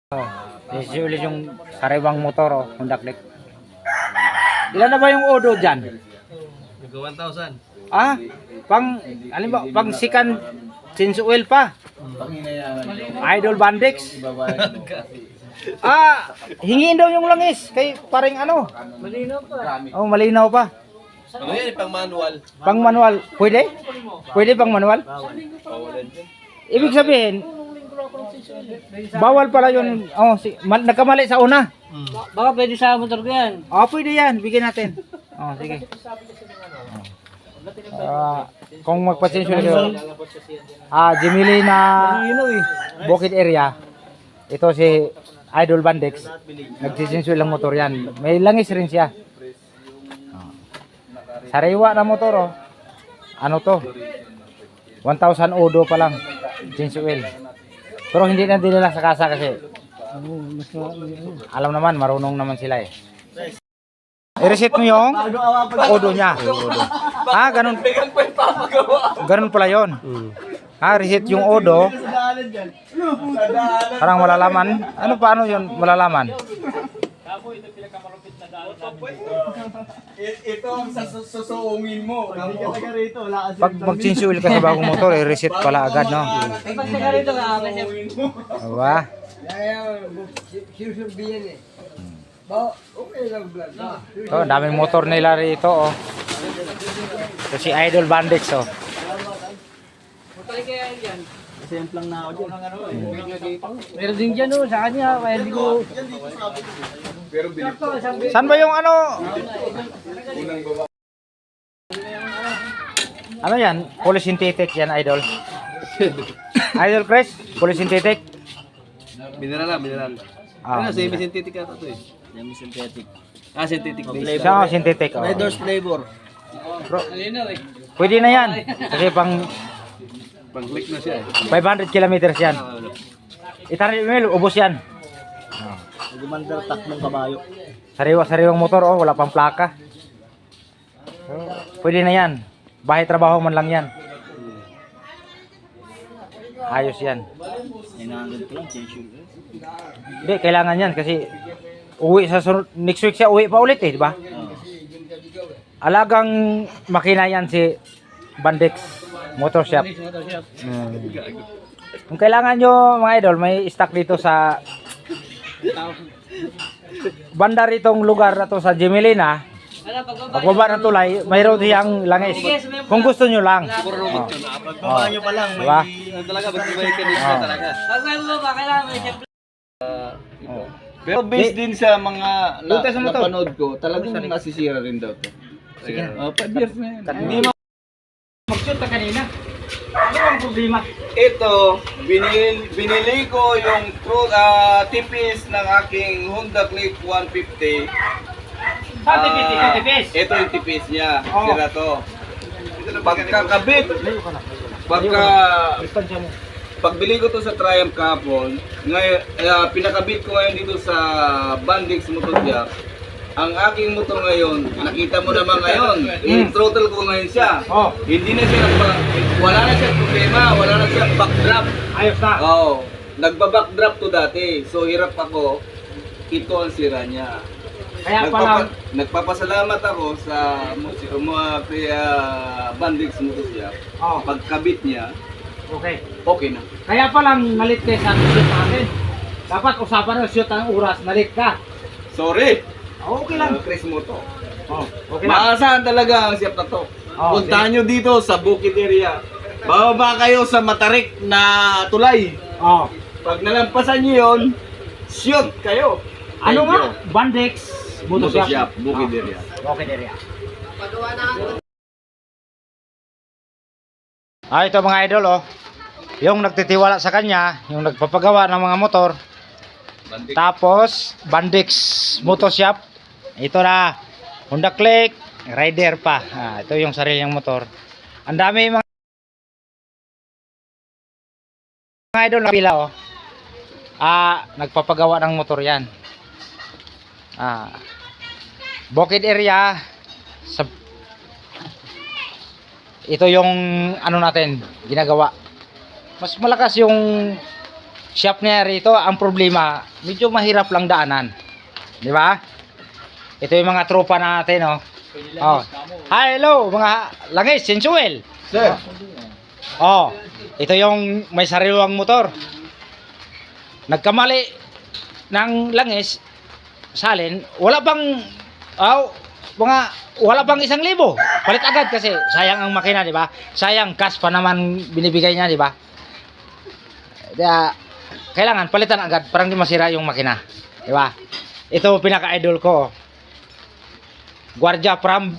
Oh, usually yung sariwang motor, oh, Honda Click. Ilan na ba yung odo dyan? Nag 1,000. Ah, alin ba, pang second change oil pa. Idol Bandex. Ah, hingin daw yung langis kay paring ano. Malinaw pa. Oh, malinaw pa. Ano yan, pang manual? Pang manual, pwede? Pwede pang manual? Bawalan dyan. Ibig sabihin, bawal pala yun. Oh, nagkamali sa una. Baka pwede sa motor ko yan. Oh, pwede yan. Bigyan natin. Oh, sige. Kung magpasensya kayo, Jimili na Bukid area. Ito si Idol Bandex. Nagsisensya lang motor yan. May langis rin siya. Sariwa na motor, oh. Ano to? 1,000 odo pa lang. Change oil. Pero hindi na dinala sa kasa kasi alam naman, marunong naman sila eh. I-reset mo yung odo niya. Ah, ganun. Ganun pala yun. Ah, reset yung odo. Parang malalaman. Ano paano yun malalaman? Ito ang susuungin mo. Hindi ka taga rito. Pag mag-change oil ka sa bagong motor, i-reset pala agad, no? Pag taga rito ka, Diba? Sinusurbiyan eh. Ba, okay lang vlog. Ito, daming motor nila rito, oh. Ito si Idol Bandex, oh. Patay kaya yan. Semplang na ako dyan. Meron din dyan o, sa kanya. Kaya hindi ko... Saan ba yung ano? Ano yan? Polysynthetic yan, Idol. Idol Chris, polysynthetic. Mineral lang, mineral. Ah, Ano, semi-synthetic ata ito eh. Semi-synthetic. Ah, synthetic base. siya ang synthetic, oh. Riders flavor. Bro, pwede na yan. Kasi pang Pang-click na siya eh. 500 kilometers yan. Itarin mil, ubos yan. Nagumandar takmong kabayo. Sariwang motor, oh, wala pang plaka. Pwede na yan. Bahay trabaho man lang yan. Ayos yan. 900 ko lang, change yun. Hindi, kailangan yan kasi uwi sa next week siya, uwi pa ulit eh, di ba? Alagang makina yan si Bandex Motor Shop. Kung kailangan nyo mga idol, may stock dito sa banda ritong lugar na to sa Jimilina. Pagbaba ng tulay, mayroon diyang langis. Kung gusto nyo lang. Baba nyo pa lang. Diba? Talaga, basta may kanina talaga. Pag may baba, kailangan may check. Pero based din sa mga Lutas mo to. napanood ko, talagang nasisira rin daw to. Sige. 5 years na yan. Hindi mo mag-shoot ka kanina. Ano ang problema? Ito, binili ko yung tipis ng aking Honda Click 150. Tipis. Ito yung tipis niya. Oo. Sira to. Pagkakabit, pagbili ko to sa Triumph kahapon, ngayon, pinakabit ko ngayon dito sa Bandex Motor Shop. Ang aking motor ngayon, nakita mo naman ngayon, i-throttle ko ngayon siya. Oh. Hindi na siya, wala na siyang problema, wala na siyang backdrap. Ayos na. Oh, nagba-backdrap to dati. So hirap ako, ito ang sira niya. Kaya pala, Nagpapasalamat ako sa mga Bandex Motor Shop. oh, Pagkabit niya, okay. okay na. Kaya pala nalit kayo sa shoot natin. Dapat usapan ng shoot ang oras, nalit ka. Sorry, Okay lang. Chris mo to. Oh, okay lang. Maasahan talaga ang siyap na to. Oh, Puntahan nyo dito sa Bukid area. Bababa kayo sa matarik na tulay. Oh. Pag nalampasan nyo yun, shoot kayo. Ano Thank nga? you. Bandex Motor Shop. Motoshop, Bukid area. Bukid area. Ito mga idol, oh. Yung nagtitiwala sa kanya, yung nagpapagawa ng mga motor. Tapos Bandex Motor Shop. Ito na Honda Click, rider pa. Ito yung sariling motor. Ang dami mga idol na pila, oh. Nagpapagawa ng motor yan. Bukid area sa ito yung ano natin ginagawa. Mas malakas yung shop niya rito, ang problema, medyo mahirap lang daanan. Di ba? Ito yung mga tropa natin, oh. Oh. Hi, hello, mga langis, sensual. Sir. Oh, ito yung may sariwang motor. Nagkamali ng langis, salin, wala pang, wala pang 1,000. Palit agad kasi sayang ang makina, di ba? Sayang cash pa naman binibigay niya, di ba? Kaya kailangan palitan agad parang di masira yung makina, di ba? Ito pinaka-idol ko. Guardia from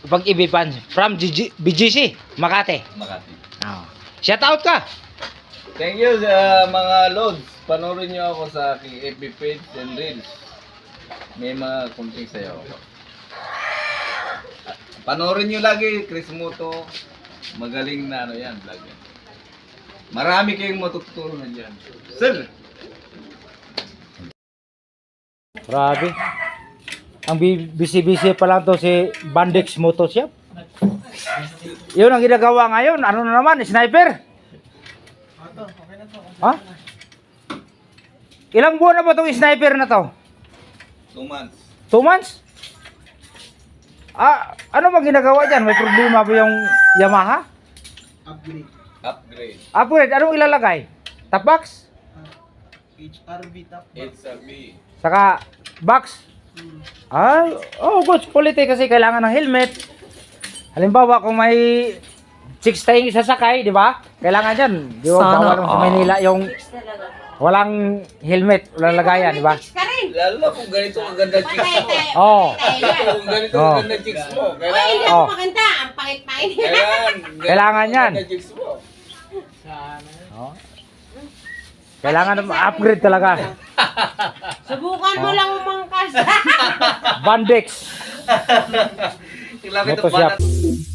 Pag-ibipan from BGC Makati. Oh. Shout out ka. Thank you sa mga loads. Panoorin niyo ako sa aking FB page and Reels. May mga kunting sayo ako. Panoorin niyo lagi, Chris Moto. Magaling na ano yan, vlog yan. Marami kayong matututunan dyan. Sir! Grabe. Ang busy-busy pa lang to si Bandex Moto Shop. Yun ang ginagawa ngayon. Ano na naman? Sniper? Ha? Ilang buwan na ba itong sniper na to? 2 months. 2 months? Ano bang ginagawa dyan? May problema ba yung Yamaha? Upgrade. Upgrade. Anong ilalagay? Top box? HRB. Saka box? Good quality kasi kailangan ng helmet. Halimbawa kung may chicks tayong isasakay, di ba? Kailangan dyan. Di ba bawal sa Manila yung walang helmet, walang lagayan, di ba? Lalo na kung ganito ang ganda chicks mo. Oo. Kung ganito ang ganda chicks mo. Hindi ako maganda. Ang pangit-pangit. Kailangan yan. Ganda chicks mo. Kailangan upgrade talaga. Subukan mo lang umangkas. Bandex Ilapit Moto ang Shop. banat.